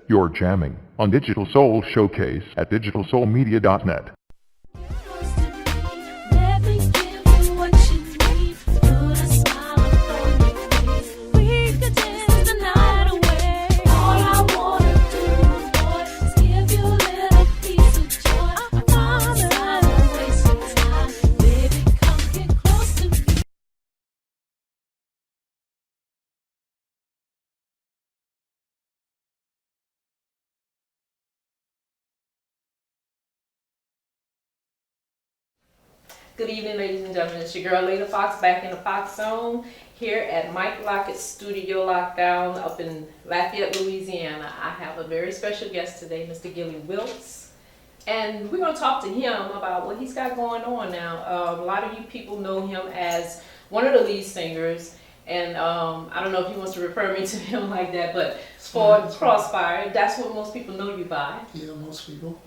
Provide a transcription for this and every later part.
You're jamming on Digital Soul Showcase at digitalsoulmedia.net. Let me give you what you need. Put a smile on your face. We could dance the night away. All I wanna do, boy, is give you a little piece of joy. I promise I won't waste your time. Baby, come get close to me. Good evening, ladies and gentlemen. It's your girl, Laylla Fox, back in the Fox Zone here at Mike Lockett's Studio Lockdown up in Lafayette, Louisiana. I have a very special guest today, Mr. Gilley Witlz, and we're going to talk to him about what he's got going on now. A lot of you people know him as one of the lead singers, and I don't know if he wants to refer me to him like that, but for Crossfire, that's what most people know you by. Yeah, most people.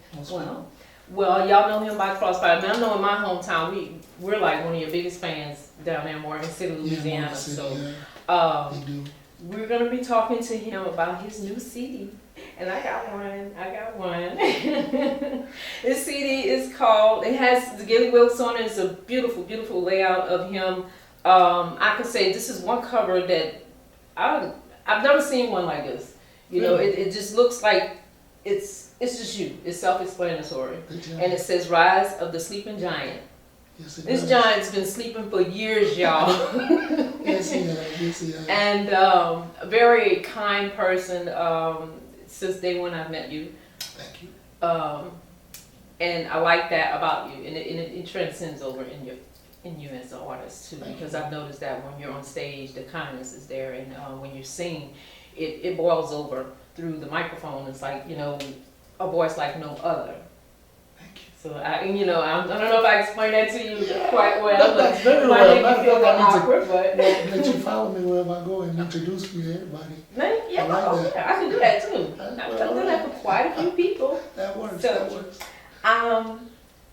Well, y'all know him by Crossfire. Now, I know in my hometown, we're like one of your biggest fans down there in Morgan City, Louisiana. They do. We're going to be talking to him about his new CD. And I got one. This CD is called, it has the Gilley Witlz on it. It's a beautiful, beautiful layout of him. I can say this is one cover that I've never seen one like this. You know, it just looks like it's just you. It's self-explanatory. And it says, Rise of the Sleeping Giant. Yes, This giant's been sleeping for years, y'all. Yes, he has. Yes, he has. And a very kind person since day one I've met you. Thank you. And I like that about you. And it transcends over in you as an artist, too. Because I've noticed that when you're on stage, the kindness is there. And when you sing, it boils over through the microphone. It's like, you know, a voice like no other. Thank you. So I don't know if I explained that to you quite well. That's very It well. might make you feel awkward, but Let you follow me wherever I go and introduce me to everybody. yeah, I like that. I can do that too. I've done that for quite a few people. That works. So, That works.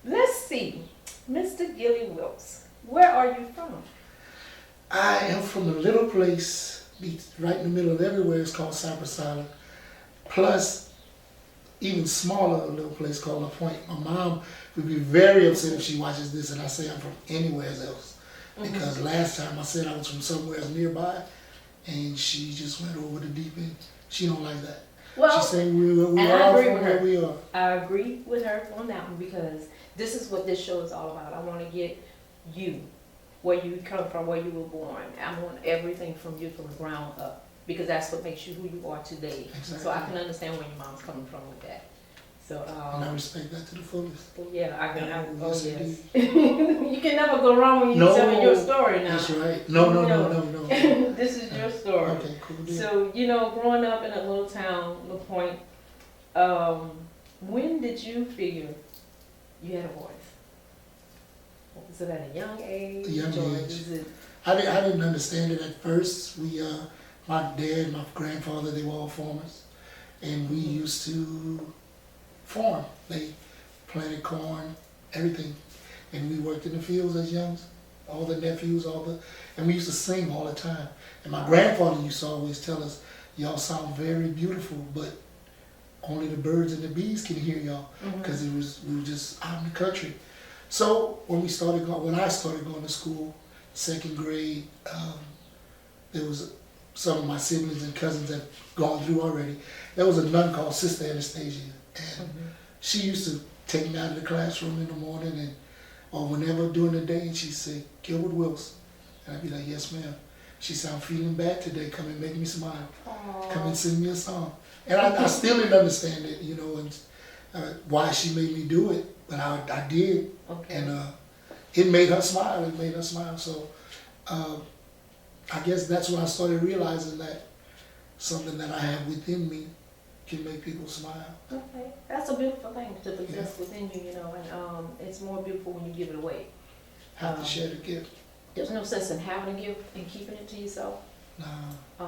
Let's see, Mr. Gilley Witlz, where are you from? I am from a little place right in the middle of everywhere. It's called Cypress Island. Plus, even smaller, a little place called La Pointe. My mom would be very upset if she watches this and I say I'm from anywhere else. Because last time I said I was from somewhere else nearby and she just went over the deep end. She don't like that. Well, She's saying we and are I agree from with where her. we are. I agree with her on that one because this is what this show is all about. I want to get you, where you come from, where you were born. I want everything from you from the ground up because that's what makes you who you are today. Exactly. So I can understand where your mom's coming from with that. So And I respect that to the fullest. yeah, I can. Oh Yes, yes. indeed. You can never go wrong when you're telling your story now. That's right. No. This is your story. Okay, cool deal. So, you know, growing up in a little town, La Pointe, when did you figure you had a voice? Was it at a young age? A young or age. is it- I didn't understand it at first. My dad, my grandfather, they were all farmers. And we used to farm. They planted corn, everything. And we worked in the fields as young, all the nephews, and we used to sing all the time. And my grandfather used to always tell us, y'all sound very beautiful, but only the birds and the bees can hear y'all. Because we were just out in the country. So when I started going to school, second grade, there was some of my siblings and cousins that gone through already. There was a nun called Sister Anastasia, and she used to take me out of the classroom in the morning or whenever during the day, and she'd say, Gilbert Witlz. And I'd be like, yes ma'am. She said, I'm feeling bad today, come and make me smile. Aww. Come and sing me a song. And I still didn't understand it, you know, and why she made me do it, but I did. Okay. And it made her smile. So I guess that's when I started realizing that something that I have within me can make people smile. Okay. That's a beautiful thing to possess within you, you know, and it's more beautiful when you give it away. Have to share the gift. There's no sense in having a gift and keeping it to yourself. Nah, I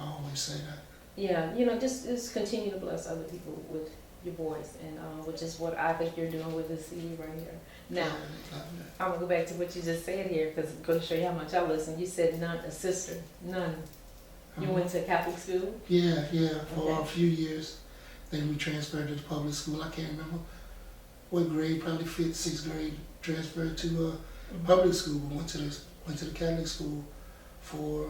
always say that. Yeah, you know, just continue to bless other people with your voice, and which is what I think you're doing with this CD right here. Now, I'm gonna go back to what you just said here because I'm gonna show you how much I listen. You said nun, a sister, nun. You went to Catholic school? Yeah, for a few years. Then we transferred to the public school. I can't remember what grade, probably 5th, 6th grade. Transferred to public school. We went to the Catholic school for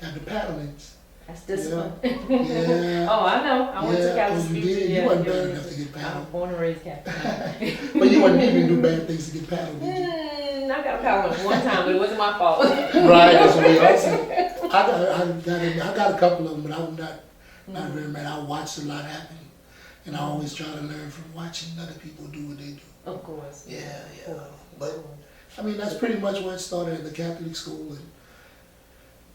got the paddlings. That's discipline. Yeah. Oh, I know. I went to Catholic school. You did? Yeah, You wasn't yeah, bad yeah. enough to get I was paddled. born and raised Catholic. But you wasn't even do bad things to get paddled, did you? I got a paddle one time, but it wasn't my fault. Right, that's what we also. I got a couple of them, but I'm not very mad. I watched a lot happen, and I always try to learn from watching other people do what they do. Of course. Yeah, Of yeah. course. But I mean, that's pretty much where it started at the Catholic school. And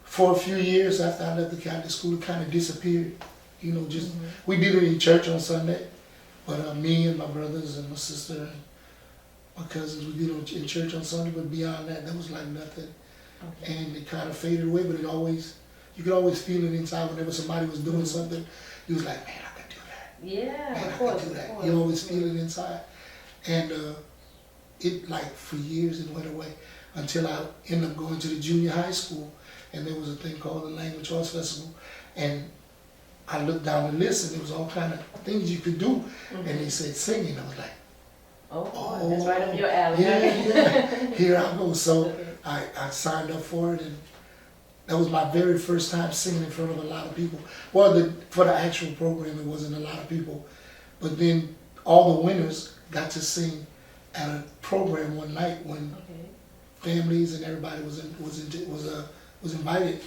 for a few years after I left the Catholic school, it kind of disappeared. You know, just we did it in church on Sunday, but me and my brothers and my sister and my cousins, we did it in church on Sunday. But beyond that, there was like nothing, and it kind of faded away. But you could always feel it inside whenever somebody was doing something. You was like, man, I could do that. Yeah, Man, of I course. could do that. Of course. You always feel it inside, and it like for years it went away until I ended up going to the junior high school, and there was a thing called the Language Arts Festival, and I looked down the list and there was all kind of things you could do, and they said singing. I was like, Oh, that's right up your alley. yeah, here I go. So I signed up for it, and that was my very first time singing in front of a lot of people. Well, for the actual program, it wasn't a lot of people, but then all the winners got to sing at a program one night when families and everybody was invited,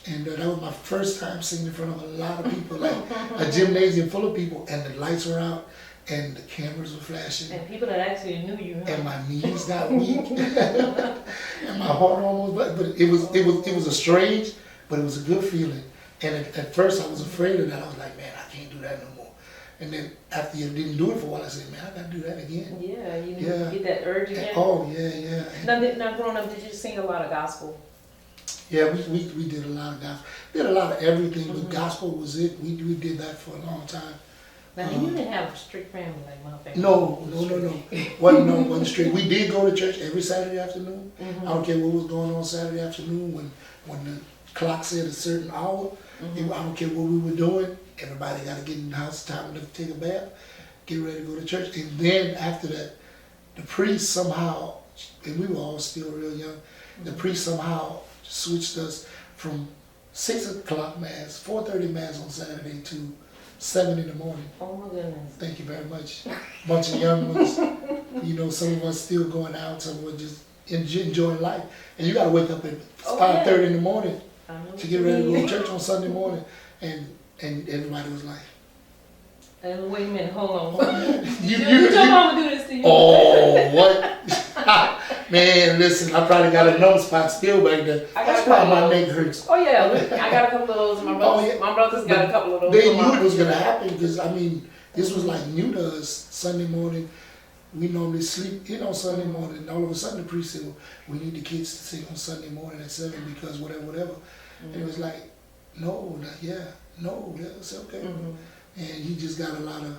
and that was my first time singing in front of a lot of people, like a gymnasium full of people, and the lights were out and the cameras were flashing. And people that actually knew you. And my knees got weak, and my heart almost. But it was a strange, but it was a good feeling. And at first I was afraid of that. I was like, man, I can't do that no more. And then after you didn't do it for a while, I said, man, I gotta do that again. Yeah, you get that urge again. Oh yeah. Now growing up, did you sing a lot of gospel? Yeah, we did a lot of gospel. Did a lot of everything, but gospel was it. We did that for a long time. Now you didn't have a strict family like my family. No. Wasn't strict. We did go to church every Saturday afternoon. I don't care what was going on Saturday afternoon when the clock said a certain hour. I don't care what we were doing. Everybody got to get in the house, time to take a bath, get ready to go to church. And then after that, the priest somehow, and we were all still real young, the priest somehow switched us from 6 o'clock mass, 4:30 mass on Saturday to 7 in the morning. Oh my goodness. Thank you very much. Bunch of young ones, you know, some of us still going out, some of us just enjoying life. And you got to wake up at 5:30 in the morning to get ready to go to church on Sunday morning. And everybody was like, and wait a minute, hold on. you Did your mama do this to you? Oh, what? Man, listen, I probably got a numb spot still back there. That's why my neck hurts. Oh yeah, I got a couple of those. My brothers, my brothers got a couple of those. They knew it was going to happen because, I mean, this was like new to us. Sunday morning, we normally sleep in on Sunday morning, and all of a sudden the priest said, well, we need the kids to sing on Sunday morning at 7 because whatever. And it was like, no, it's okay. And he just got a lot of,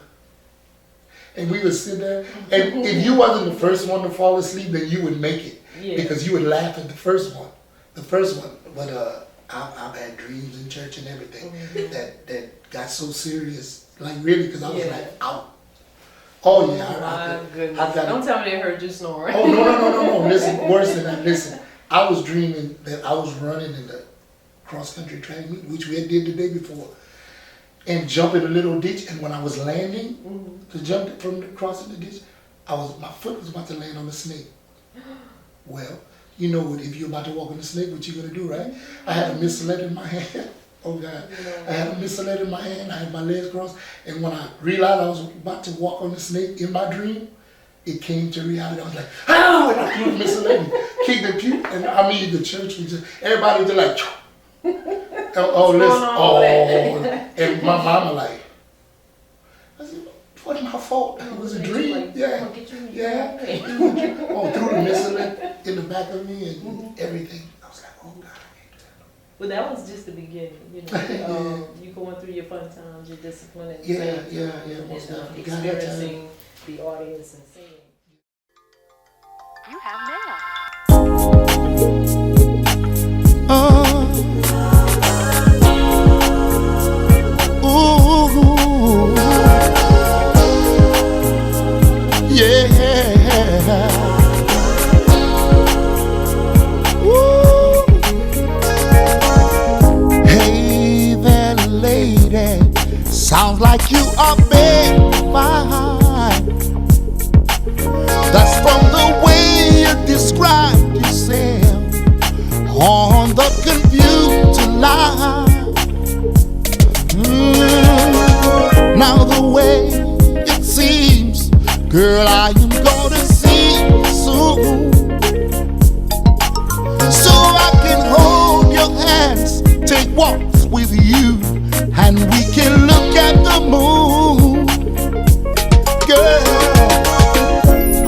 and we would sit there, and if you wasn't the first one to fall asleep, then you would make it, because you would laugh at the first one. But I've had dreams in church and everything that got so serious, like really, because I was like out. Oh yeah, goodness. Don't tell me they heard you snoring. Oh no. Listen, worse than that. Listen, I was dreaming that I was running in the cross-country track meet, which we had did the day before, and jump in a little ditch. And when I was landing to jump from crossing the ditch, my foot was about to land on the snake. Well, you know what? If you're about to walk on the snake, what you gonna do, right? I had a missile in my hand. Oh God! I had a missile in my hand. I had my legs crossed, and when I realized I was about to walk on the snake in my dream, it came to reality. I was like, "Ow!" And I threw the missile and kicked the pew. And I mean, the church was just everybody was like, and my mama like, I said, "What my fault? It was a dream." Yeah. Oh, threw the missile in the back of me and everything. I was like, "Oh God." Well, that was just the beginning, you know. You going through your fun times, your discipline, and Most definitely. experiencing the audience and singing. You have mail. Ooh. Sounds like you are very fine. That's from the way you describe yourself on the computer line. Now the way it seems, girl, I am gonna see you soon, so I can hold your hands, take walks with you, and we can look at the moon. Girl,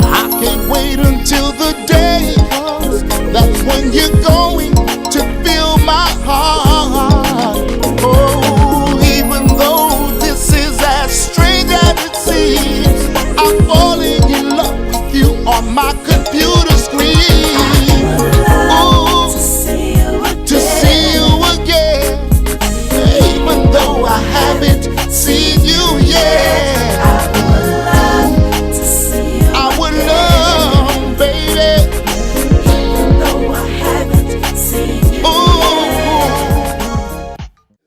I can't wait until the day comes. That's when you're going to feel my heart. Oh, even though this is as strange as it seems, I'm falling in love with you on my computer screen. Ooh, to see you again, even though I haven't seen you yet. I would love, baby.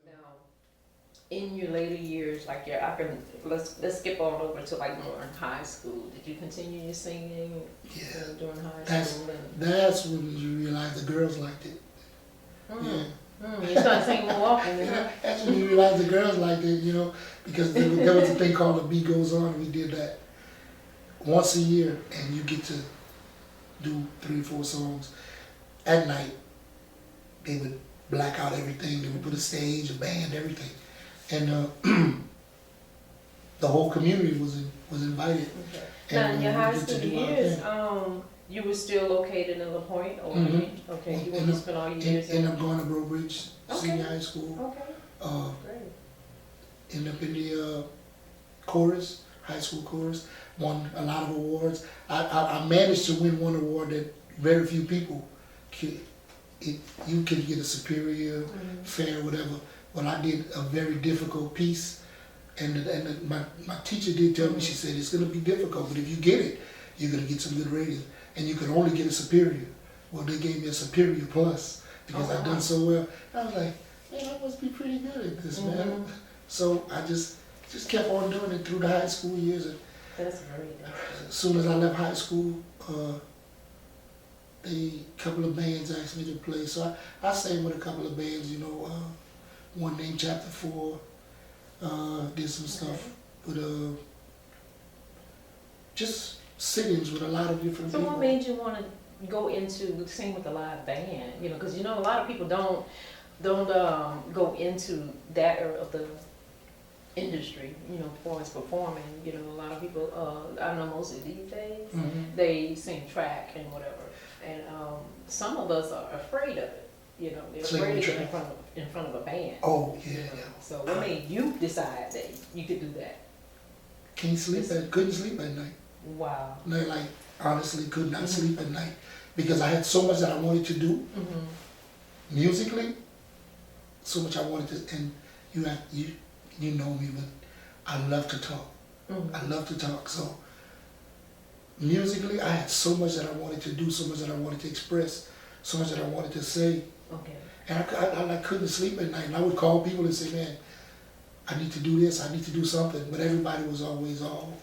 Now, in your later years, like let's skip on over to like more in high school. Did you continue your singing during high school? That's when you realize the girls liked it. Yeah. You started singing more often, didn't you? That's when you realize the girls liked it, you know, because there was a thing called The Beat Goes On. We did that once a year, and you get to do 3 or 4 songs at night. They would black out everything. They would put a stage, a band, everything, and the whole community was invited. Okay. And, Now, in your high we get to school do our years, thing. you were still located in La Pointe, or okay, you went to spend all your years Ended up going to Brobridge Senior High School. Okay, great. Ended up in the chorus, high school chorus. Won a lot of awards. I managed to win one award that very few people could. You can get a superior, fair, whatever. Well, I did a very difficult piece, and my teacher did tell me, she said, it's going to be difficult, but if you get it, you're going to get some good ratings. And you can only get a superior. Well, they gave me a superior plus because I'd done so well. I was like, man, I must be pretty good at this, man. So I just kept on doing it through the high school years. And that's great. as soon as I left high school, a couple of bands asked me to play. So I sang with a couple of bands, you know, one named Chapter 4, did some stuff with just sit-ins with a lot of different people. So what made you want to go into sing with a live band? You know, because you know a lot of people don't go into that area of the industry. You know, for as performing. You know, a lot of people. I know mostly these days they sing track and whatever, and some of us are afraid of it. You know, they're afraid to get in front of a band. Oh yeah, You know? yeah. So what made you decide that you could do that? Couldn't sleep at night. Wow. Like honestly, could not sleep at night because I had so much that I wanted to do musically. So much I wanted to, and you know me, but I love to talk. I love to talk. So musically, I had so much that I wanted to do, so much that I wanted to express, so much that I wanted to say. Okay. And I couldn't sleep at night. And I would call people and say, man, I need to do this, I need to do something. But everybody was always all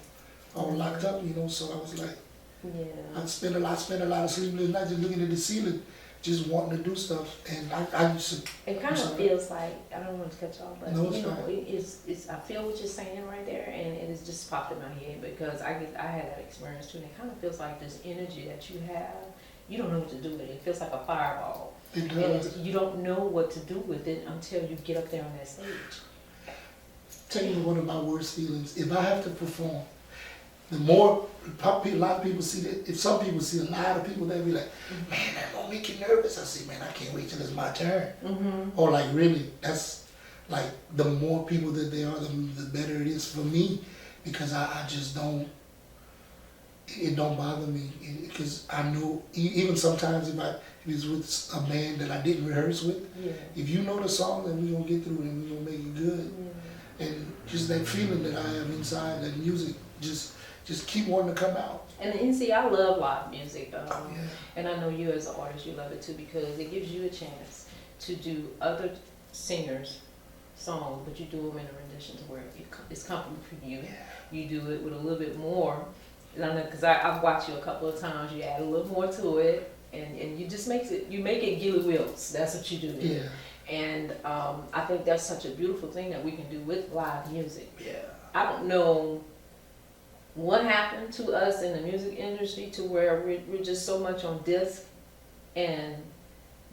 locked up, you know. So I was like, I spent a lot of sleepless nights just looking at the ceiling, just wanting to do stuff. And I used to. It kind of feels like, I don't want to cut you off, but No, you know, it's I feel what you're saying right there, and it is just popped in my head because I had that experience too, and it kind of feels like this energy that you have, you don't know what to do with it. It feels like a fireball. It does. And you don't know what to do with it until you get up there on that stage. Tell you one of my worst feelings. If I have to perform, the more a lot of people see that. If some people see a lot of people, they'll be like, "Man, that gonna make you nervous." I say, "Man, I can't wait till it's my turn." Or like, really, that's like the more people that there are, the better it is for me, because I just don't. It don't bother me because I know even sometimes if it's with a band that I didn't rehearse with, if you know the song, then we gonna get through it and we gonna make it good. And just that feeling that I have inside, that music, just keep wanting to come out. And see, I love live music, and I know you as an artist, you love it too, because it gives you a chance to do other singers' songs, but you do them in a rendition to where it's comfortable for you. You do it with a little bit more. Because I've watched you a couple of times. You add a little more to it, and you just make it Gilley Witlz. That's what you do. Yeah. And I think that's such a beautiful thing that we can do with live music. Yeah. I don't know what happened to us in the music industry to where we're just so much on disc and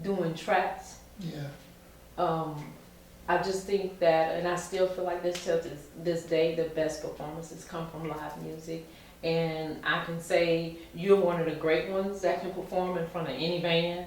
doing tracks. Yeah. I just think that, and I still feel like this till this day, the best performances come from live music. And I can say you're one of the great ones that can perform in front of any band.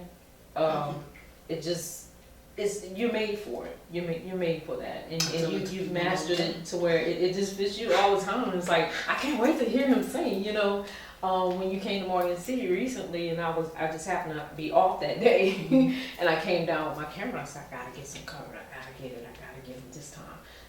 You're made for it. You're made for that, and you've mastered it to where it just fits you all the time. It's like I can't wait to hear him sing. You know, when you came to Morgan City recently, and I just happened to be off that day, and I came down with my camera. I said, I gotta get some cover. I gotta get it this time.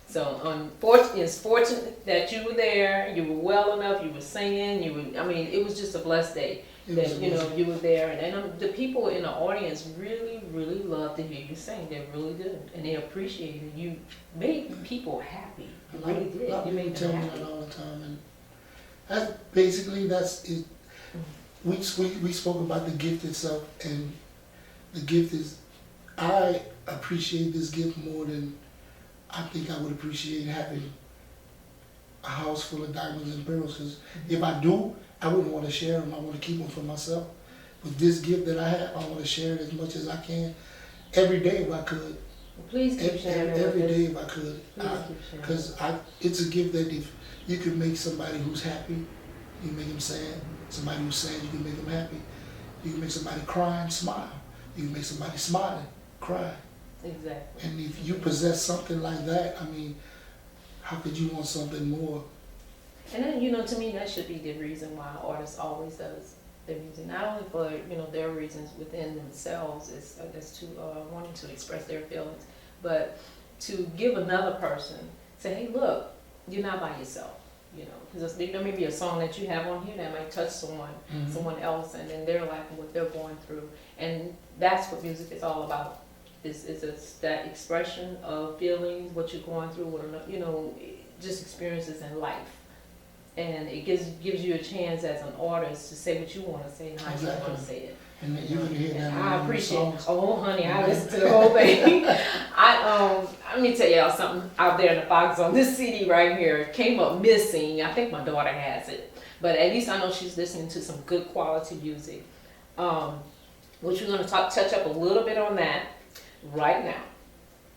So it's fortunate that you were there. You were well enough. You were singing. It was just a blessed day that you were there. And the people in the audience really, really love to hear you sing. They really do, and they appreciate it. You made people happy. You really did. You made them happy. That all the time, and that's it. We spoke about the gift itself, and the gift is, I appreciate this gift more than I think I would appreciate having a house full of diamonds and pearls. Because if I do, I wouldn't want to share them. I want to keep them for myself. With this gift that I have, I want to share it as much as I can, every day if I could. Please keep sharing it. Every day if I could. Because it's a gift that if you can make somebody who's happy, you can make them sad. Somebody who's sad, you can make them happy. You can make somebody crying, smile. You can make somebody smiling, cry. Exactly. And if you possess something like that, how could you want something more? And then, to me, that should be the reason why artists always does their music. Not only for, their reasons within themselves, is to wanting to express their feelings, but to give another person, say, hey, look, you're not by yourself. Because there may be a song that you have on here that might touch someone else, and then they're like what they're going through. And that's what music is all about. It's that expression of feelings, what you're going through, just experiences in life. And it gives you a chance as an artist to say what you want to say and how you want to say it. And you can hear that. I appreciate it. Oh, honey, I listened to the whole thing. Let me tell y'all something out there in the Fox on this CD right here came up missing. I think my daughter has it, but at least I know she's listening to some good quality music. Which we're going to touch up a little bit on that right now.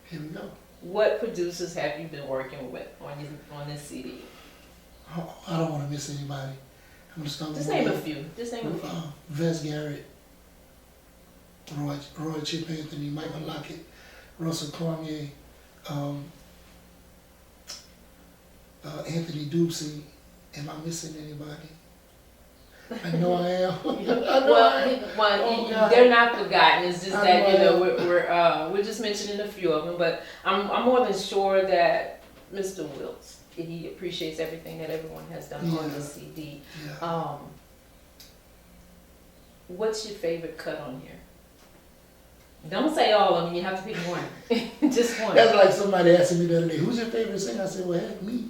Here we go. What producers have you been working with on this CD? I don't want to miss anybody. I'm just going to Just name a few. Vess Garrett, Roy Chip Anthony, Michael Lockett, Russell Cormier, Anthony Ducey. Am I missing anybody? I know I am. They're not forgotten. It's just that we're just mentioning a few of them. But I'm more than sure that Mr. Witlz, he appreciates everything that everyone has done on the CD. Yeah. What's your favorite cut on here? Don't say all of them. You have to pick one. Just one. That's like somebody asking me the other day, "Who's your favorite singer?" I said, "Well, heck, me."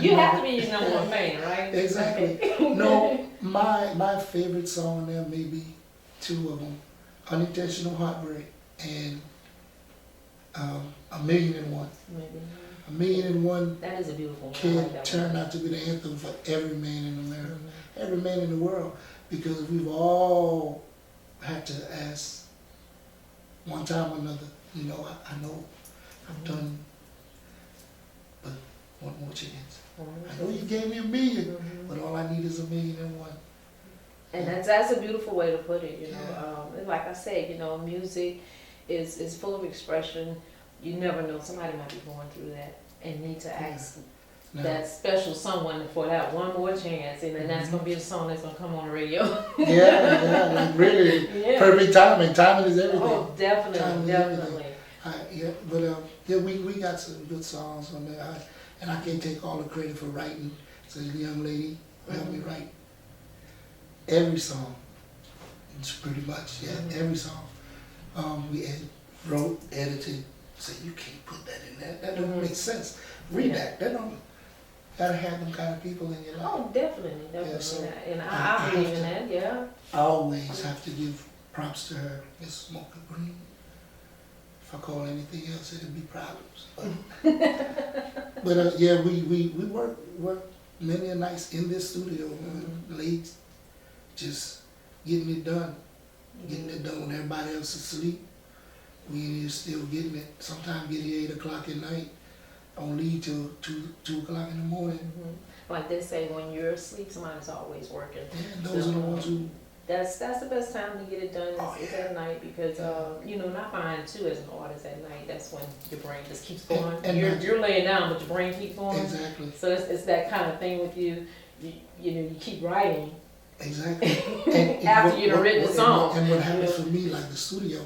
You have to be your number one fan, right? Exactly. Okay. No, my favorite song there may be two of them: "Unintentional Heartbreak" and "A Million and One." Maybe. "A Million and One" That is a beautiful one. can turn out to be the anthem for every man in America, every man in the world, because we've all had to ask one time or another, I know I've done, but one more chance. I know you gave me a million, but all I need is a million and one. And that's a beautiful way to put it, And like I said, music is full of expression. You never know, somebody might be going through that and need to ask that special someone for that one more chance, and then that's going to be a song that's going to come on the radio. like really, perfect timing. Timing is everything. Oh, definitely. We got some good songs on there, and I can't take all the credit for writing. So the young lady who helped me write every song. It's pretty much, every song. We wrote, edited, say, you can't put that in there. That doesn't make sense. Read that. That don't. Gotta have them kind of people in your life. Oh, definitely. Yeah, so and I believe in that, yeah. I always have to give props to her, Miss Smoker Green. If I call anything else, it'll be problems. But yeah, we work many a nights in this studio, late, just getting it done. Getting it done when everybody else is asleep. We in here still getting it. Sometimes get here 8 o'clock at night. Don't leave till 2 o'clock in the morning. Like they say, when you're asleep, somebody's always working. And those are the ones who. That's the best time to get it done is Yeah. at night because you know, and I find too as an artist at night, that's when your brain just keeps going. And you're laying down, but your brain keeps going. Exactly. So it's that kind of thing with you. You know, you keep writing. Exactly. And After you've written the song. And what happens for me, like the studio,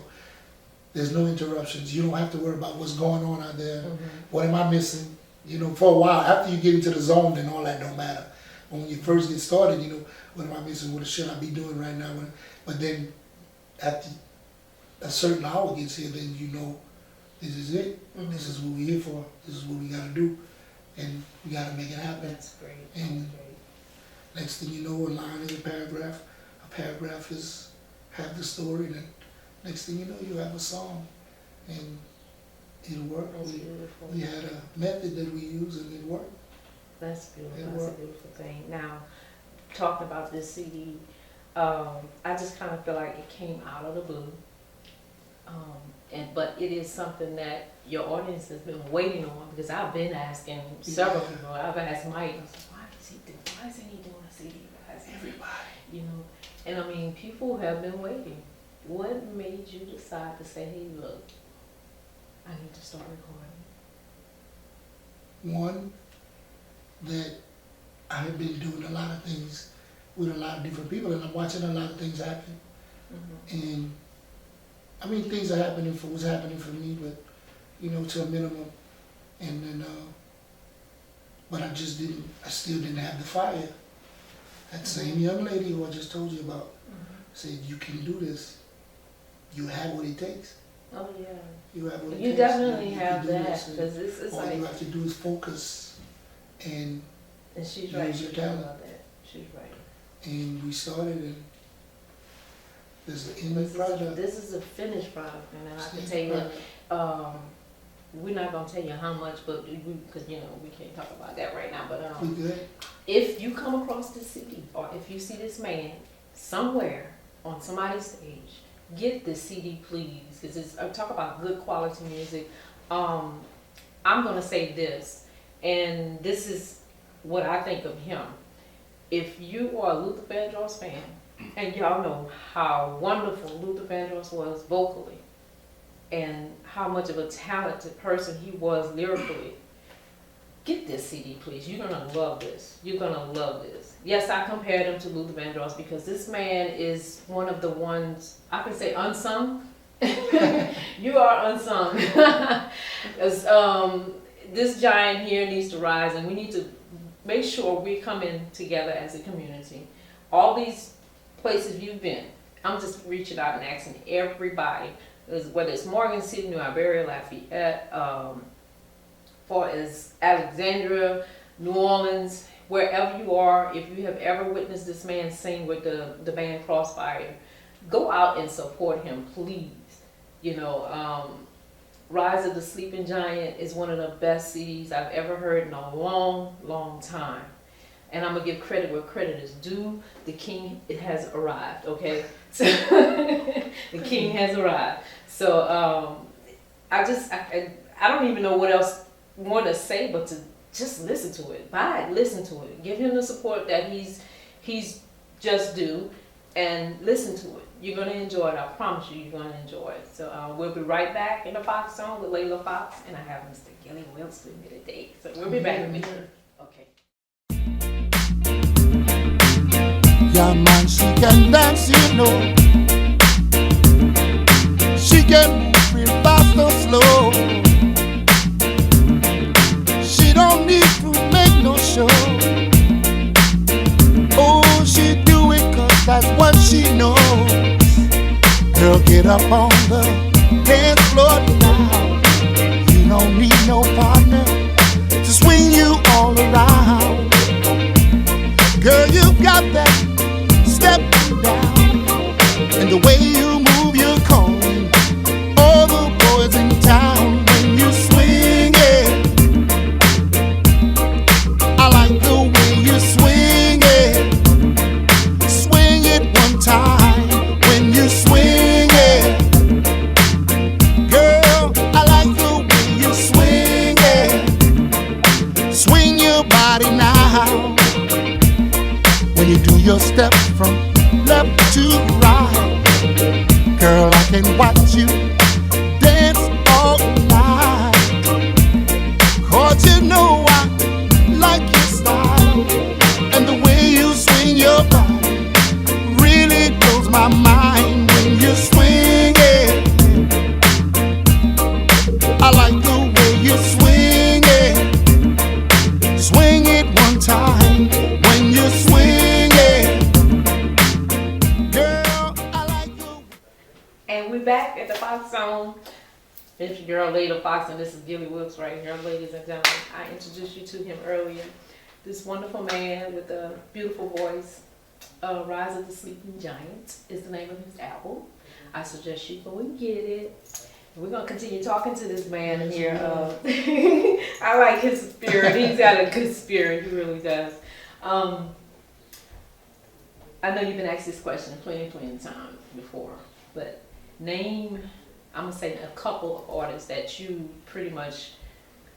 there's no interruptions. You don't have to worry about what's going on out there. What am I missing? You know, for a while, after you get into the zone, then all that don't matter. When you first get started, you know, what am I missing? What should I be doing right now? But then, after a certain hour gets here, then you know, this is it. This is what we're here for. This is what we gotta do. And we gotta make it happen. That's great. And next thing you know, a line is a paragraph. A paragraph is half the story. And then next thing you know, you have a song. And it'll work. That's beautiful. We had a method that we use and it worked. That's beautiful. It That's a worked. beautiful thing. Now, talking about this CD, I just kind of feel like it came out of the blue. But it is something that your audience has been waiting on because I've been asking several people. I've asked Mike, I said, why isn't he doing a CD? Everybody. You know, and I mean, people have been waiting. What made you decide to say, hey, look, I need to start recording? One, that I have been doing a lot of things with a lot of different people and I'm watching a lot of things happen. And I mean, things are happening for what's happening for me, but you know, to a minimum. And then, but I still didn't have the fire. That same young lady who I just told you about said, you can do this. You have what it takes. Oh, yeah. You have what it You takes. definitely You have can do that this, and because it's all like, you have to do is focus and and she's use right. your She's right talent. about that. She's right. And we started and this is the end product. This is a finished product, and I can Finished tell you, product. we're not gonna tell you how much, but because you know we can't talk about that right now. But We good? if you come across this CD, or if you see this man somewhere on somebody's stage, get this CD, please, because it's talk about good quality music. I'm gonna say this, and this is what I think of him. If you are a Luther Vandross fan, and y'all know how wonderful Luther Vandross was vocally, and how much of a talented person he was lyrically, get this CD, please. You're gonna love this. You're gonna love this. Yes, I compared him to Luther Vandross because this man is one of the ones, I can say unsung. You are unsung. As, this giant here needs to rise, and we need to make sure we're coming together as a community. All these places you've been, I'm just reaching out and asking everybody, whether it's Morgan City, New Iberia, Lafayette, far as Alexandria, New Orleans, wherever you are, if you have ever witnessed this man sing with the band Crossfire, go out and support him, please. You know, Rise of the Sleeping Giant is one of the best CDs I've ever heard in a long, long time. And I'm gonna give credit where credit is due. The king has arrived, okay? So the king has arrived. So I don't even know what else more to say, but to just listen to it. Buy it, listen to it. Give him the support that he's just due, and listen to it. You're gonna enjoy it. I promise you, you're gonna enjoy it. So we'll be right back in the Fox Zone with Laylla Fox, and I have Mr. Gilley Witlz with me today. So we'll be back in a minute. Okay. Yeah, man, she can dance, you know. She can move real fast or slow. She don't need to make no show. Oh, she do it 'cause that's what she knows. Girl, get up on the dance floor now. steps from left to right. Girl, I can watch you dance all night. 'Cause you know I like your style, and the way you swing your body really blows my mind when you swing it. I like the way you swing it. Swing it one time when you swing it. Girl, I like the way. And we're back at the Fox Zone. It's your girl Laylla Fox, and this is Gilley Witlz right here, ladies and gentlemen. I introduced you to him earlier. This wonderful man with a beautiful voice. Rise of the Sleeping Giant is the name of his album. I suggest you go and get it. We're gonna continue talking to this man here. I like his spirit. He's got a good spirit. He really does. I know you've been asked this question plenty of times before, but name, I'm gonna say a couple of artists that you pretty much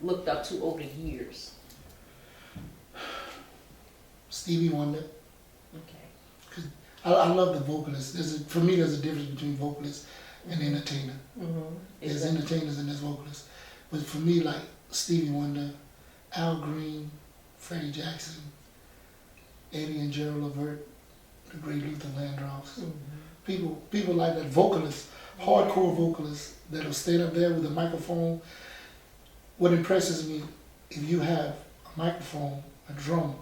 looked up to over the years. Stevie Wonder. Okay. I love the vocalist. For me, there's a difference between vocalist and entertainer. Mm-hmm. There's entertainers and there's vocalists. But for me, like Stevie Wonder, Al Green, Freddie Jackson, Eddie and Gerald Levert, the great Luther Vandross. Mm-hmm. People like that, vocalists, hardcore vocalists that'll stand up there with a microphone. What impresses me, if you have a microphone, a drum,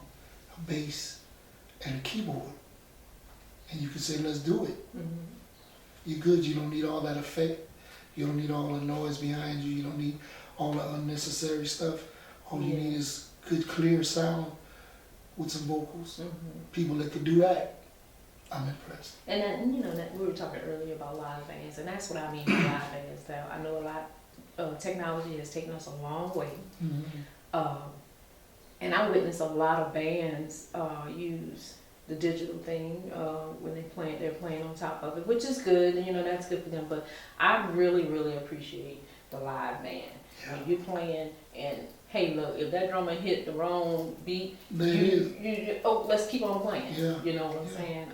a bass, and a keyboard, and you can say, let's do it. Mm-hmm. You're good. You don't need all that effect. You don't need all the noise behind you. You don't need all the unnecessary stuff. All you need is good, clear sound with some vocals. Mm-hmm. People that can do that, I'm impressed. And then, you know, that we were talking earlier about live bands, and that's what I mean by live bands. That I know a lot, technology has taken us a long way. Mm-hmm. And I witnessed a lot of bands use the digital thing when they're playing on top of it, which is good, and you know, that's good for them. But I really, really appreciate the live band. Yeah. When you're playing, and hey, look, if that drummer hit the wrong beat, let's keep on playing. Yeah. You know what I'm saying?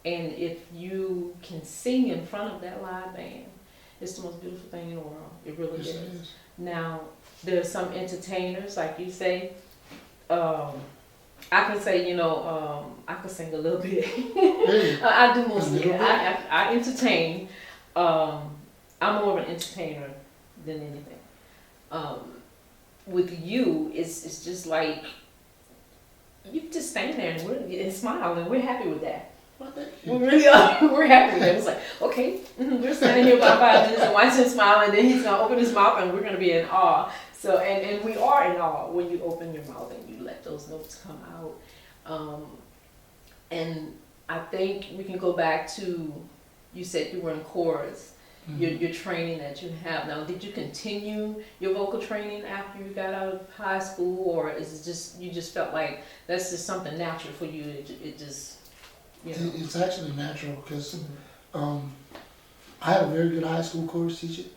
And if you can sing in front of that live band, it's the most beautiful thing in the world. It really Yes, is. it is. Now, there's some entertainers, like you say, I can say, you know, I can sing a little bit. I do mostly. I entertain. I'm more of an entertainer than anything. With you, it's just like you just stand there and smile, and we're happy with that. Well, thank We you. really are. We're happy with that. It's like, okay, we're standing here about 5 minutes and watch him smile, and then he's gonna open his mouth, and we're gonna be in awe. So, and we are in awe when you open your mouth and you let those notes come out. And I think we can go back to, you said you were in chorus, your training that you have now. Did you continue your vocal training after you got out of high school, or is it just, you just felt like that's just something natural for you? It just, you know. It's actually natural because I had a very good high school chorus teacher.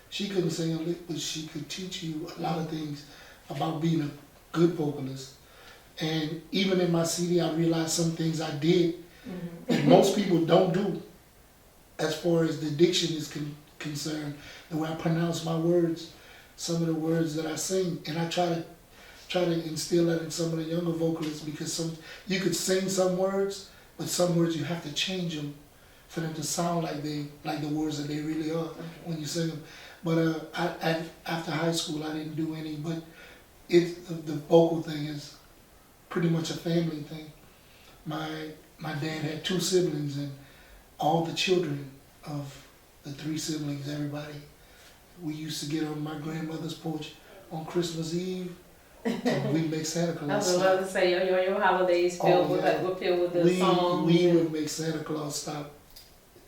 She couldn't sing a lick, but she could teach you a lot of things about being a good vocalist. And even in my CD, I realized some things I did that most people don't do as far as the diction is concerned, the way I pronounce my words, some of the words that I sing. And I try to instill that in some of the younger vocalists, because you could sing some words, but some words you have to change them for them to sound like the words that they really are when you sing them. But after high school, I didn't do any. But the vocal thing is pretty much a family thing. My dad had 2 siblings, and all the children of the 3 siblings, everybody, we used to get on my grandmother's porch on Christmas Eve, and we'd make Santa Claus. I was about to say your holidays filled with the songs. We would make Santa Claus stop,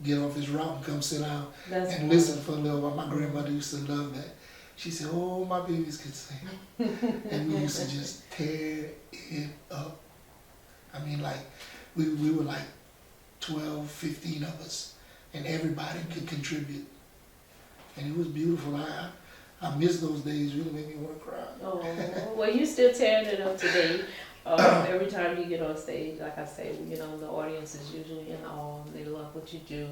get off his route, and come sit down and listen for a little while. My grandmother used to love that. She said, "Oh, my babies could sing," and we used to just tear it up. I mean, like we were like 12, 15 of us, and everybody could contribute, and it was beautiful. I miss those days. Really made me want to cry. Oh, well, you still tearing it up today. Every time you get on stage, like I say, you know, the audience is usually in awe. They love what you do.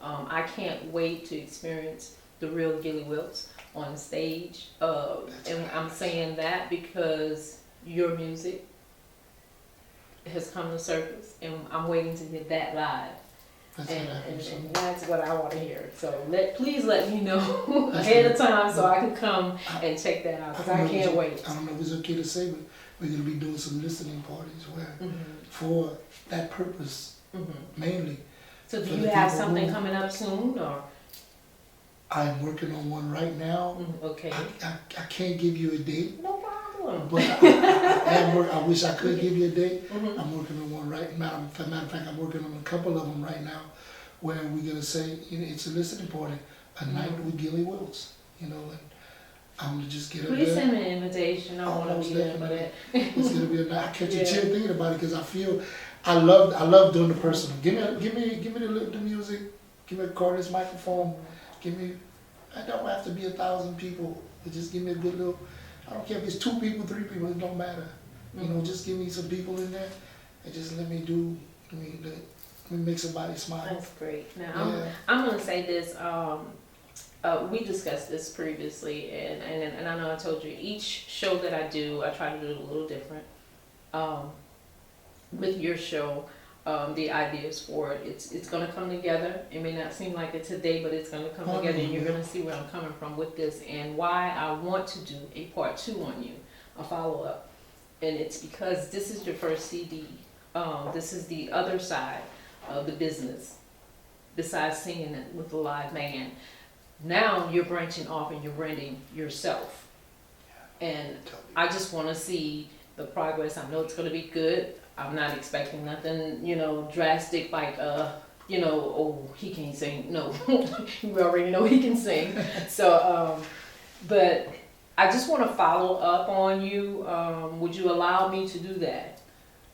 I can't wait to experience the real Gilley Witlz on stage. And I'm saying that because your music has come to surface, and I'm waiting to hear that live. And that's what I want to hear. So please let me know ahead of time so I can come and check that out, because I can't wait. I don't know if it's okay to say, but we're going to be doing some listening parties where for that purpose mainly. So do you have something coming up soon, or? I'm working on one right now. Okay. I can't give you a date. No problem. But I wish I could give you a date. I'm working on one right now. Matter of fact, I'm working on a couple of them right now, where we're gonna say, you know, it's a listening party, a night with Gilley Witlz, you know, and I'm gonna just get up there. Please send me an invitation. I want to be there for that. It's gonna be a night. I catch a chair thinking about it because I feel I love doing the personal. Give me the music. Give me a cordless microphone. I don't have to be 1,000 people. Just give me a good little. I don't care if it's 2 people, 3 people. It don't matter. You know, just give me some people in there, and just let me make somebody smile. That's great. Now I'm gonna say this. We discussed this previously, and I know I told you each show that I do, I try to do it a little different. With your show, the ideas for it, it's gonna come together. It may not seem like it today, but it's gonna come together, and you're gonna see where I'm coming from with this and why I want to do a part 2 on you, a follow up. And it's because this is your first CD. This is the other side of the business, besides singing it with a live band. Now you're branching off and you're branding yourself. And I just want to see the progress. I know it's going to be good. I'm not expecting nothing, you know, drastic like, you know, oh, he can't sing. No, we already know he can sing. So, but I just want to follow up on you. Would you allow me to do that?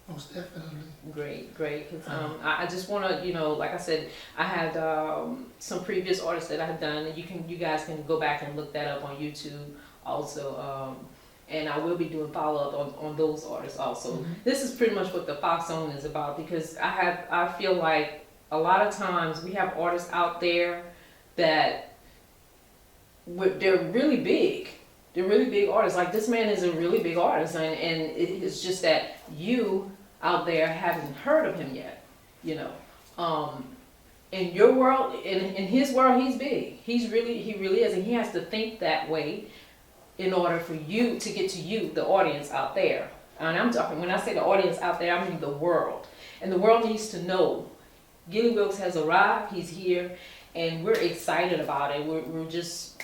Most definitely. Great. Because I just want to, you know, like I said, I had some previous artists that I had done, and you guys can go back and look that up on YouTube also. And I will be doing follow-up on those artists also. This is pretty much what the Fox Zone is about, because I feel like a lot of times we have artists out there that they're really big. They're really big artists. Like this man is a really big artist, and it's just that you out there haven't heard of him yet, you know. In your world, in his world, he's big. He really is, and he has to think that way in order for you to get to you, the audience out there. And I'm talking, when I say the audience out there, I mean the world. And the world needs to know Gilley Witlz has arrived, he's here, and we're excited about it. We're just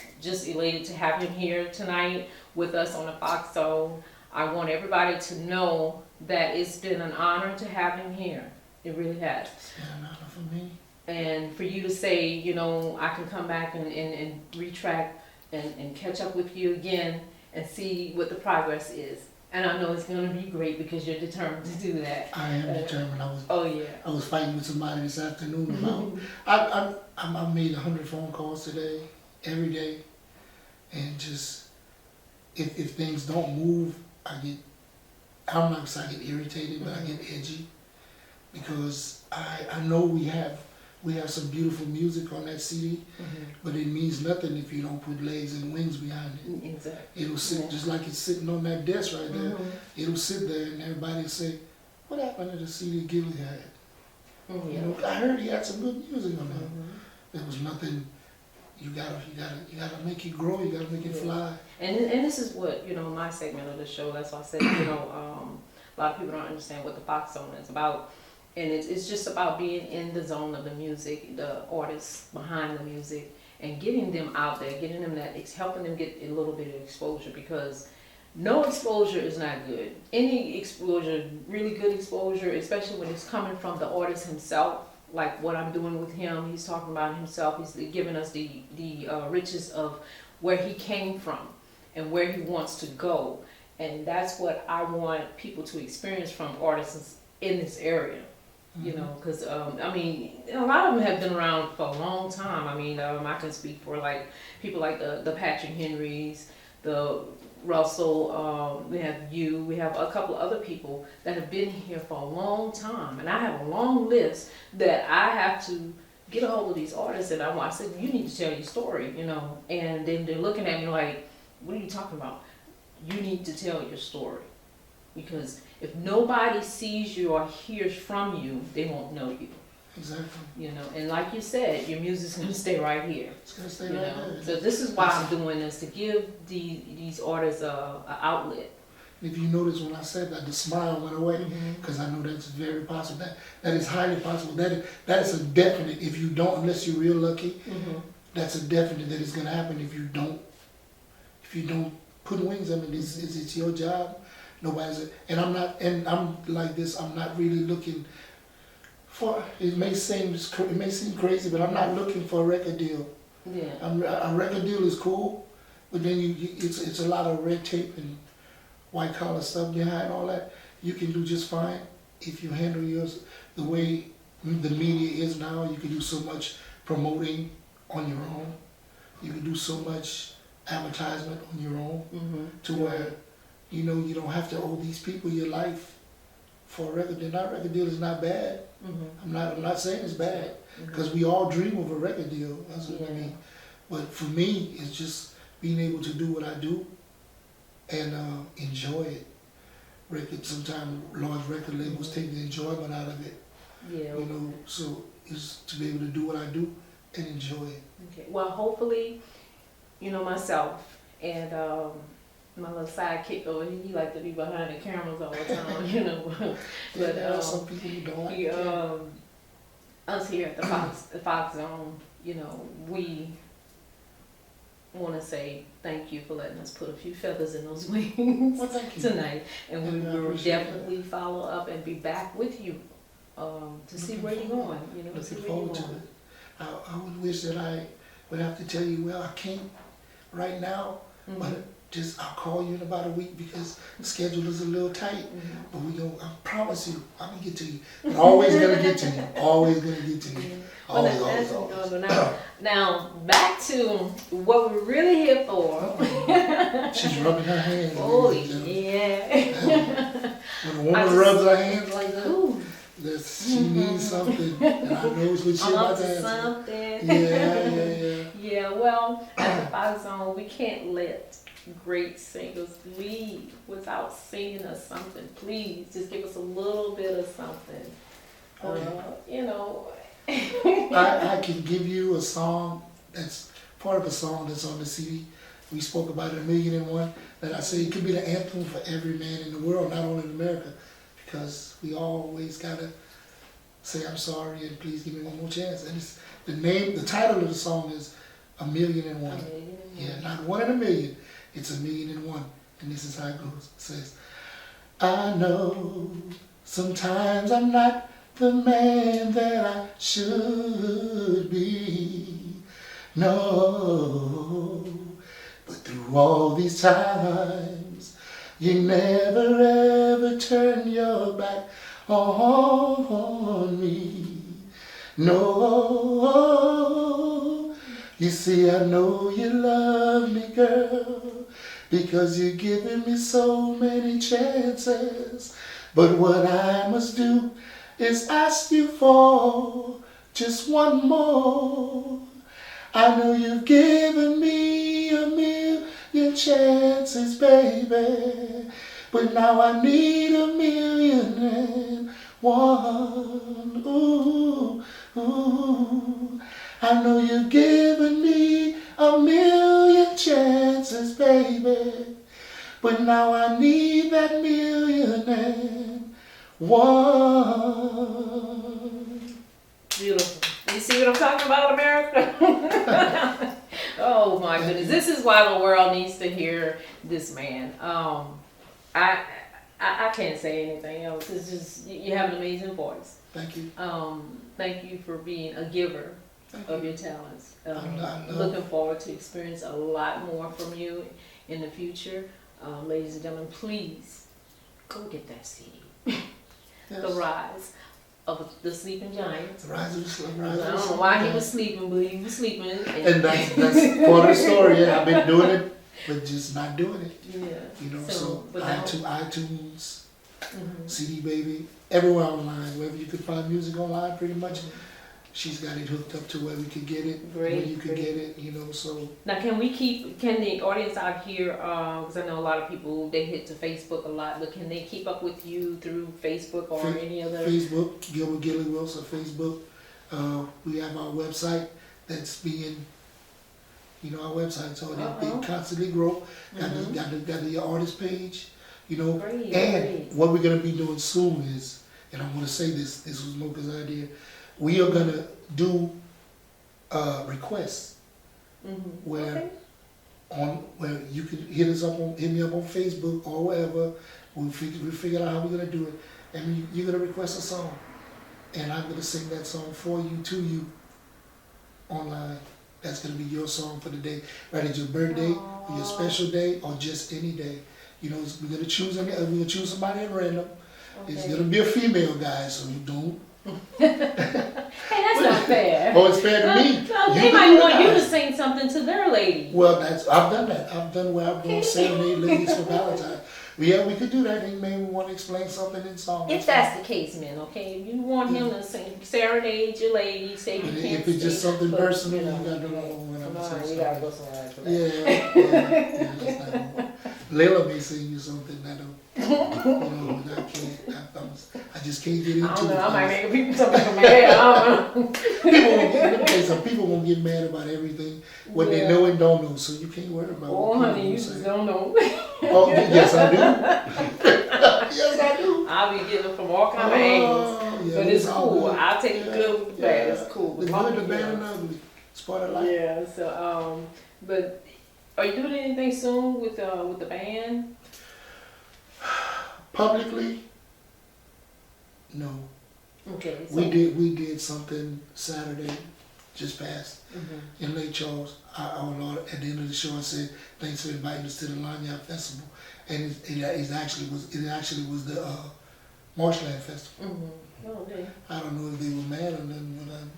elated to have him here tonight with us on the Fox Zone. I want everybody to know that it's been an honor to have him here. It really has. It's been an honor for me. And for you to say, you know, I can come back and retract and catch up with you again and see what the progress is. And I know it's going to be great because you're determined to do that. I am determined. I was fighting with somebody this afternoon about. I made 100 phone calls today, every day, and just if things don't move, I'm not gonna say I get irritated, but I get edgy, because I know we have some beautiful music on that CD, but it means nothing if you don't put legs and wings behind it. Exactly. It'll sit just like it's sitting on that desk right there. It'll sit there, and everybody will say, "What happened to the CD Gilley had?" You know, I heard he had some good music on there. There was nothing. You gotta make it grow. You gotta make it fly. And this is what, you know, my segment of the show. That's why I said, you know, a lot of people don't understand what the Fox Zone is about. And it's just about being in the zone of the music, the artists behind the music, and getting them out there, getting them helping them get a little bit of exposure, because no exposure is not good. Any exposure, really good exposure, especially when it's coming from the artist himself, like what I'm doing with him. He's talking about himself. He's giving us the riches of where he came from and where he wants to go. And that's what I want people to experience from artists in this area. You know, because I mean, a lot of them have been around for a long time. I mean, I can speak for like people like the Patrick Henrys, the Russell, we have you, we have a couple of other people that have been here for a long time, and I have a long list that I have to get a hold of these artists, and I said, you need to tell your story, you know, and then they're looking at me like, what are you talking about? You need to tell your story, because if nobody sees you or hears from you, they won't know you. Exactly. You know, and like you said, your music's gonna stay right here. It's gonna stay You right know, there. so this is why I'm doing this, to give these artists a outlet. If you notice when I said that, the smile went away, because I know that's very possible. That is highly possible. That is a definite. If you don't, unless you're real lucky, that's a definite that it's gonna happen. If you don't put wings. I mean, it's your job. Nobody's. And I'm like this. I'm not really looking for. It may seem crazy, but I'm not looking for a record deal. Yeah. A record deal is cool, but then it's a lot of red tape and white collar stuff behind all that. You can do just fine if you handle yours the way the media is now. You can do so much promoting on your own. You can do so much advertisement on your own to where you know you don't have to owe these people your life for a record deal. That record deal is not bad. I'm not saying it's bad, because we all dream of a record deal. That's what I mean. But for me, it's just being able to do what I do and enjoy it. Sometimes large record labels take the enjoyment out of it. Yeah. You know, so it's to be able to do what I do and enjoy it. Okay. Well, hopefully, you know, myself and my little sidekick over here, he like to be behind the cameras all the time, you know. But there are some people who don't like he, it. us here at the Fox Zone, you know, we want to say thank you for letting us put a few feathers in those wings Well, thank you. tonight, and we And I will appreciate definitely follow up and be back with you to see where you're going. You know, to see Looking where you're forward to going. it. I would wish that I would have to tell you, well, I can't right now, but just I'll call you in about a week because the schedule is a little tight. But I promise you, I'm gonna get to you. I'm always gonna get to you. Always gonna get to you. Always, always, always. Now back to what we're really here for. She's rubbing her hands. Oh ladies and gentlemen. yeah. When a woman rubs her hands like that, Ooh, she needs something, and I know it's what she's I'm about up to to answer. something. Yeah. Yeah, well, at the Fox Zone, we can't let great singers leave without singing us something. Please, just give us a little bit of something. You know. I can give you a song that's part of a song that's on the CD. We spoke about it 1,000,001. That I say it could be the anthem for every man in the world, not only in America, because we always gotta say I'm sorry and please give me one more chance. And it's the title of the song is 1,000,001. Yeah, not 1 in a million. It's 1,000,001. And this is how it goes. It says, I know sometimes I'm not the man that I should be. No, but through all these times, you never ever turn your back on me. No, you see, I know you love me, girl, because you're giving me so many chances. But what I must do is ask you for just one more. I know you've given me 1,000,000 chances, baby, but now I need 1,000,001. Ooh, ooh. I know you've given me 1,000,000 chances, baby, but now I need that 1,000,001. Beautiful. You see what I'm talking about, America? Oh my goodness. This is why the world needs to hear this man. I can't say anything else. It's just, you have an amazing voice. Thank you. Thank you for being a giver of your talents. I Looking forward to experience a lot more from you in the future. Ladies and gentlemen, please go get that CD. Yes. The Rise of the Sleeping Giants. The Rise of the Sleeping I don't know why he was sleeping, but he was sleeping. And that's part of the story. Yeah, I've been doing it but just not doing it. Yeah. You know, So, so but now- iTunes, Mhm. CD Baby, everywhere online, wherever you could find music online, pretty much. Mhm. She's got it hooked up to where we could get it, Great, where you could great. get it, you know, so. Now, can the audience out here, because I know a lot of people, they hit to Facebook a lot, but can they keep up with you through Facebook or any other? Facebook, Gilley Witlz on Facebook. We have our website that's being, you know, our website's already being constantly grow. Got the artist page, you know. Great, And great. what we're gonna be doing soon is, and I'm gonna say this was Mocha's idea, we are gonna do requests Mhm. where Okay. where you can hit me up on Facebook or wherever. We figure out how we're gonna do it, and you're gonna request a song, and I'm gonna sing that song for you, to you, online. That's gonna be your song for the day, whether it's your birthday, or your special day, or just any day. You know, we're gonna choose somebody at random. It's Okay. gonna be a female guy, so you don't. Hey, that's not fair. Oh, it's fair to me. No, You they can might do it want you now. to sing something to their lady. Well, I've done that. I've done where I've gone serenade ladies for Valentine's. Yeah, we could do that. They may want to explain something in song. If that's the case, man, okay, if you want him to sing, serenade your lady, say you And can't if it's just sing, something but, personal, you know, you gotta do it when I'm come on, saying you gotta something. go somewhere else for that. Yeah, that's not gonna work. Layla may sing you something that I just can't get into I don't know, it. I might make people something from my head, I don't know. Let me tell you something, people won't get mad about everything, what they Yeah. know and don't know, so you can't worry about Oh, what people honey, you gonna just say. don't know. Oh, yes, I do. Yes, I do. I'll be getting it from all kind of angles, Oh, yeah, but it's all cool, good. I'll take the good with the bad, Yeah. it's cool. The As long good, as the you bad, know. and ugly. It's part of life. Yeah, so, but are you doing anything soon with the band? Publicly, no. Okay, so. We did something Saturday, just passed, Mhm. in Lake Charles. Our Lord, at the end of the show, I said, thanks for inviting us to the Lanyard Festival. And it actually was the Marshland Festival. Mhm. Okay. I don't know if they were mad or nothing,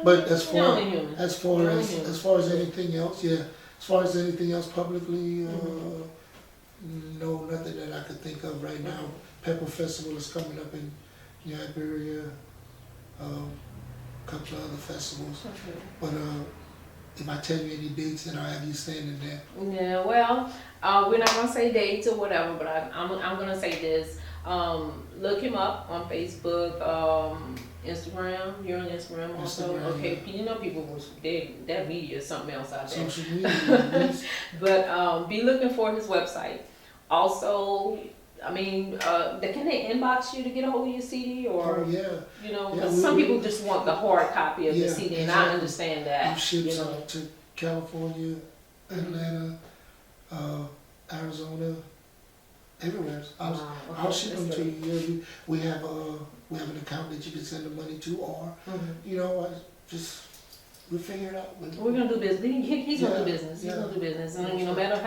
but as You're far only human. as far You're as only human. as far as anything else, yeah. As far as anything else publicly, no, nothing that I could think of right now. Pepper Festival is coming up in New Iberia, a couple of other festivals. Okay. But if I tell you any dates, then I'll have you standing there. Yeah, well, we're not gonna say dates or whatever, but I'm gonna say this. Look him up on Facebook, Instagram. You're on Instagram also. Instagram, Okay, yeah. you know people that media is something else out there. Social media, But be looking for his website. Also, I mean, can they inbox you to get a hold of your CD or? oh yeah. You know, Yeah, 'cause we- some we- people just want the hard copy of the Yeah, CD, and I exactly. understand that. We've shipped You some know, to California, Atlanta, Arizona, everywhere. Wow, okay, I'll ship them that's to great. you. Yeah, we have an account that you can send the money to, or Mhm. you know, we'll figure it out. We're gonna do business. He's gonna do Yeah, business. He's yeah. gonna do business, and no matter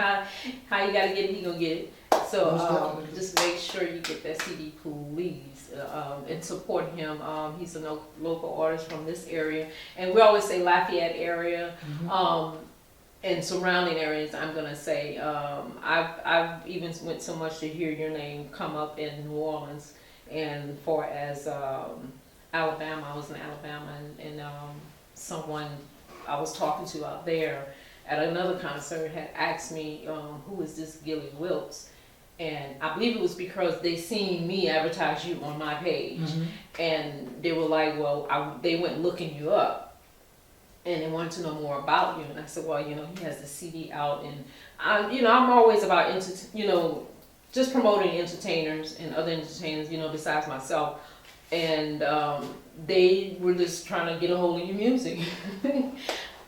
how you gotta get it, he gonna get it. So Most definitely. just make sure you get that CD, please, and support him. He's a local artist from this area, and we always say Lafayette area. Mhm. And surrounding areas, I'm gonna say, I've even went so much to hear your name come up in New Orleans, and far as Alabama, I was in Alabama, and someone I was talking to out there at another concert had asked me, who is this Gilley Witlz? And I believe it was because they seen me advertise you on my page, Mhm. and they were like, well, they went looking you up. And they wanted to know more about you, and I said, well, you know, he has the CD out, and I'm always about just promoting entertainers and other entertainers, besides myself. And they were just trying to get a hold of your music.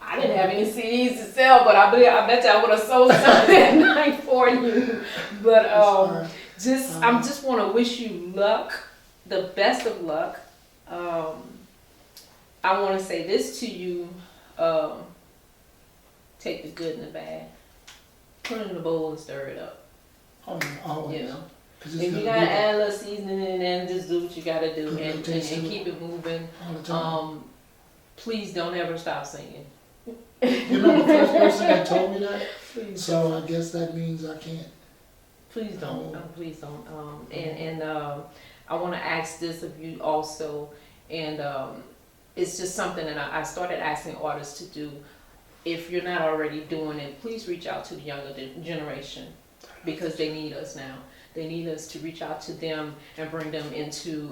I didn't have any CDs to sell, but I bet you I would have sold something that night for you. But I just want to wish you luck, the best of luck. I want to say this to you. Take the good and the bad, put it in the bowl and stir it up. Oh, yeah, always. You know, 'Cause it's if you gotta gotta be add a little seasoning in there, and just do what you gotta do, Put and that taste to it. keep it moving. all the time. Please don't ever stop singing. You're not the first person that told me that, Please, so I guess that means I can't. please don't. Oh. Please don't. I want to ask this of you also, and it's just something that I started asking artists to do. If you're not already doing it, please reach out to the younger generation, because they need us now. They need us to reach out to them and bring them into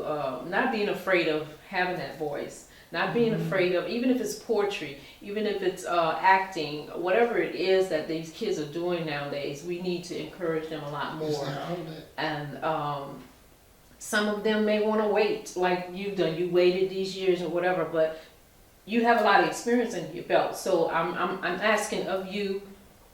not being afraid of having that voice, not being afraid of, even if it's poetry, even if it's acting, whatever it is that these kids are doing nowadays, we need to encourage them a lot It's more. their outlet. And some of them may want to wait, like you've done. You waited these years or whatever, but you have a lot of experience in your belt. So I'm asking of you,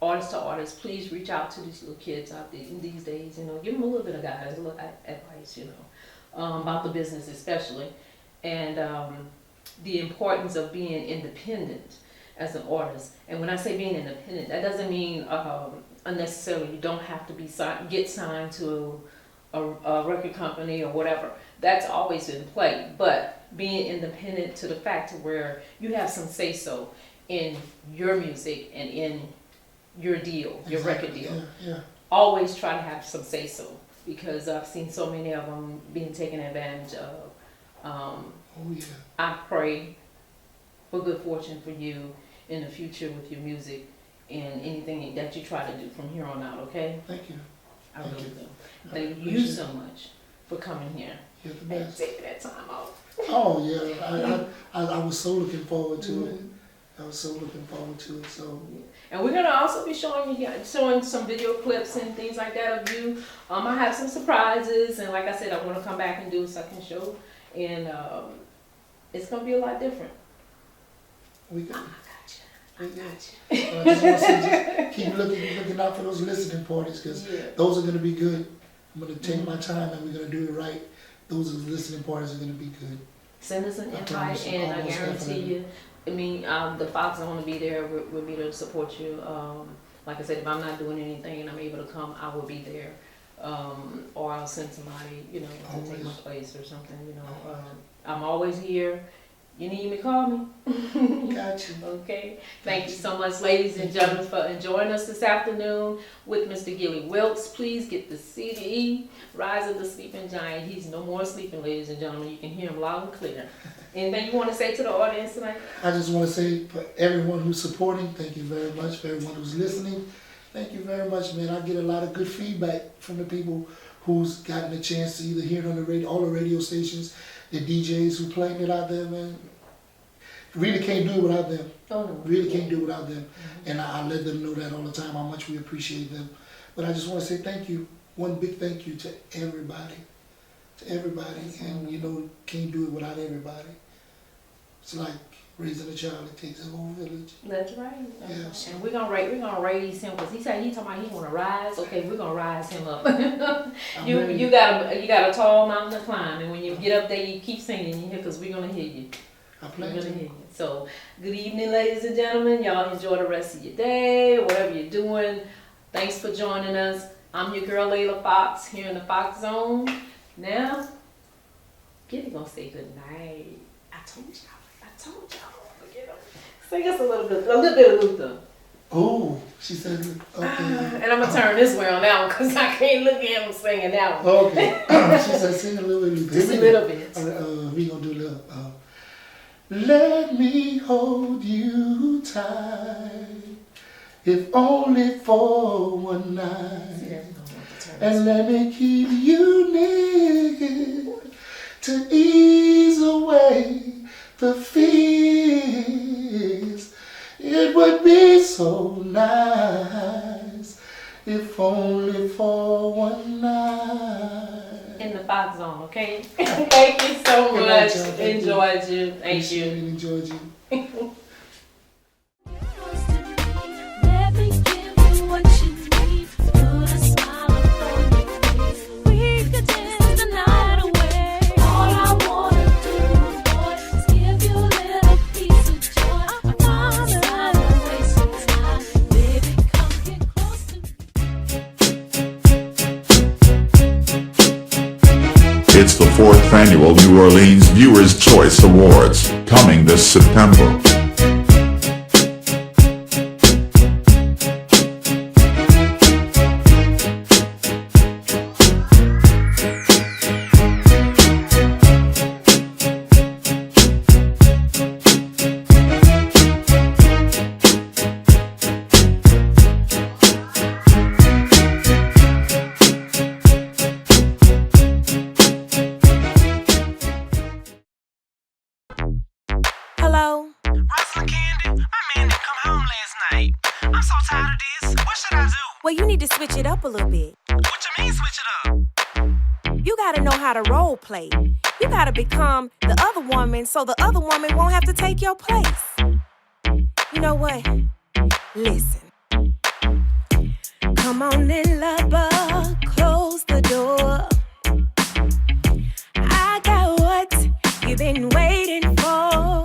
artist to artist, please reach out to these little kids out there in these days. You know, give them a little bit of guidance, a little advice. You know, about the business especially, and the importance of being independent as an artist. And when I say being independent, that doesn't mean unnecessarily you don't have to be get signed to a record company or whatever. That's always in play. But being independent to the fact where you have some say-so in your music and in your deal, your record deal. Yeah. Always try to have some say-so, because I've seen so many of them being taken advantage of. Oh yeah. I pray for good fortune for you in the future with your music and anything that you try to do from here on out, okay? Thank you. I Thank really you. do. I Thank you appreciate so it. much for coming here You're the and best. taking that time out. Oh yeah. I was so looking forward to it. Mhm. I was so looking forward to it. So And we're gonna also be showing some video clips and things like that of you. I have some surprises, and like I said, I want to come back and do a second show, and it's gonna be a lot different. we got. I got Yeah. you. I just want to say, just keep looking out for those listening parties, because Yeah. those are going to be good. I'm going to take my time and we're going to do it right. Those listening parties are going to be good. Send us an I invite, promise, and I almost guarantee definitely. you. I mean, the Fox is gonna be there. We'll be there to support you. Like I said, if I'm not doing anything and I'm able to come, I will be there. Or I'll send somebody, you know, to take my Always. place or something. You know, I'm always here. You need me, call me. Got you. Okay. Thank you so much, ladies and gentlemen, for enjoying us this afternoon with Mr. Gilley Witlz. Please get the CD, Rise of the Sleeping Giant. He's no more sleeping, ladies and gentlemen. You can hear him loud and clear. Anything you want to say to the audience tonight? I just want to say, for everyone who's supporting, thank you very much. For everyone who's listening, thank you very much, man. I get a lot of good feedback from the people who's gotten a chance to either hear it on the radio, all the radio stations, the DJs who playing it out there, man. Really can't do it without them. Oh, no. Really can't do it without them. And I let them know that all the time, how much we appreciate them. But I just want to say thank you. One big thank you to everybody. To everybody. And you know, can't do it without everybody. It's like raising a child. It takes a whole village. That's right. That's Yes. right. And we're gonna raise him, because he said he talking about he wanna rise. Okay, we're gonna rise him up. I'm you ready. you got a tall mountain to climb, and when you get up there, you keep singing, because we're gonna hear you. I We're plan gonna hear to. you. So, good evening, ladies and gentlemen. Y'all enjoy the rest of your day, or whatever you're doing. Thanks for joining us. I'm your girl Laylla Fox here in the Fox Zone. Now, Gilley gonna say good night. I told y'all. Forget him. Sing us a little bit of Luther. Oh, she said, okay. And I'm gonna turn this way on that one, because I can't look at him singing that one. Okay. She said, sing a little bit. Just a little bit. We gonna do a little. Let me hold you tight, if only for one night, and let me keep you near to ease away the fears. It would be so nice, if only for one night. In the Fox Zone, okay? Thank you so Good night, much. y'all. Thank you. Enjoyed you. Thank Appreciate you. it, enjoyed you. Let me give you what you need. Put a smile upon your face. We could dance the night away. All I wanna do, boy, is give you a little piece of joy. I promise I won't waste your time. Baby, come get close to me. It's the 4th annual New Orleans Viewers' Choice Awards, coming this September. Well, you need to switch it up a little bit. What you mean switch it up? You gotta know how to role play. You gotta become the other woman so the other woman won't have to take your place. You know what? Listen. Come on in, lover, close the door. I got what you've been waiting for.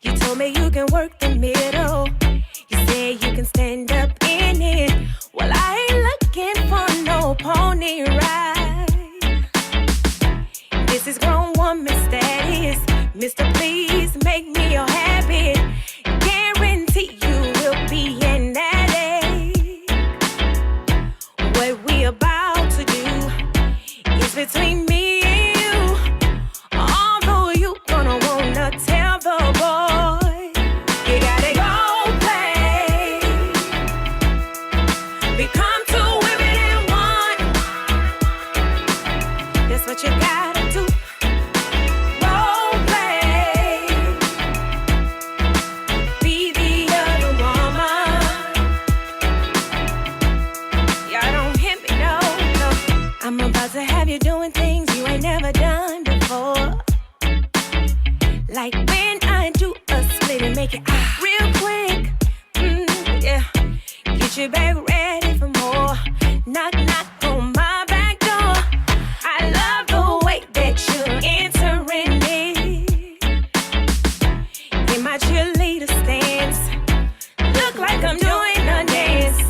You told me you can work the middle. You say you can stand up in it. Well, I ain't looking for no pony ride. This is grown woman status. Mister, please make me your habit. Guarantee you will be an addict. What we about to do is between me and you. Although you gonna wanna tell the boy, you gotta go play. Become two women in one. That's what you gotta do. Role play. Be the other woman. Y'all don't hear me, no, no. I'm about to have you doing things you ain't never done before. Like when I do a split and make it real quick. Yeah. Get your bag ready for more. Knock, knock on my back door. I love the way that you're entering it. In my cheerleader stance. Look like I'm doing a dance.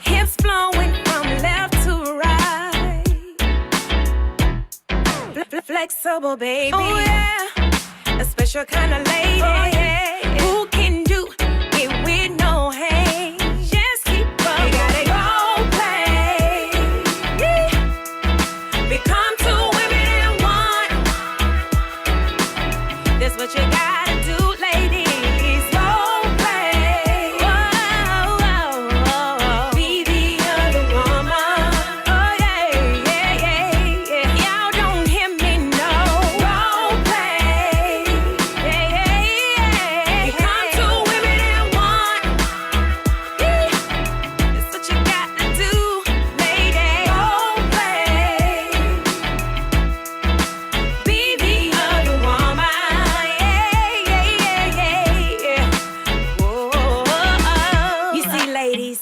Hips flowing from left to right. Flexible, baby. Oh, yeah. A special kind of lady. Oh, yeah. Who can do it with no hands? Just keep up. You gotta go play. Yeah. Become two women in one. That's what you gotta do, ladies. Go play. Whoa, whoa, whoa. Be the other woman. Oh, yeah, yeah, yeah, yeah. Y'all don't hear me, no. Role play. Yeah, yeah, yeah. Become two women in one. Yeah. That's what you gotta do, lady. Role play. Be the other woman. Yeah, yeah, yeah, yeah. Whoa. You see, ladies,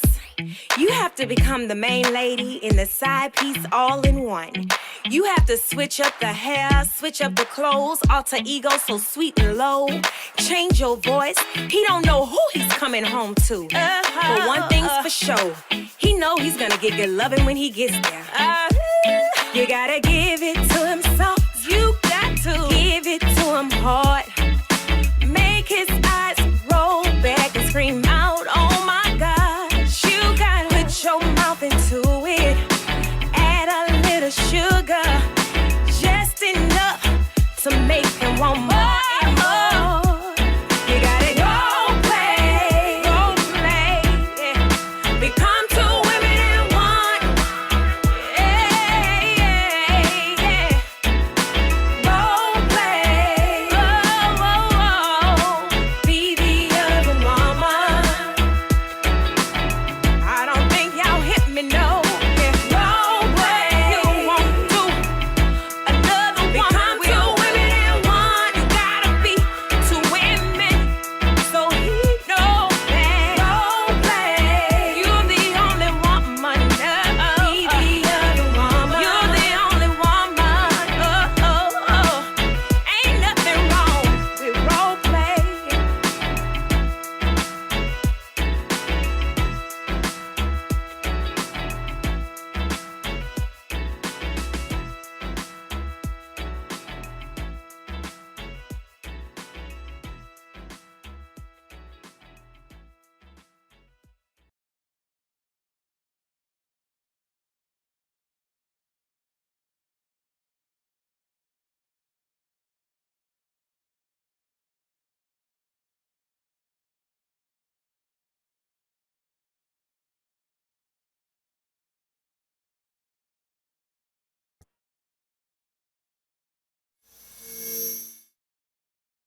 you have to become the main lady and the side piece all in one. You have to switch up the hair, switch up the clothes, alter ego so sweet and low. Change your voice. He don't know who he's coming home to. But one thing's for sure, he know he's gonna get good loving when he gets there. You gotta give it to him soft. You got to give it to him hard. Make his eyes roll back and scream.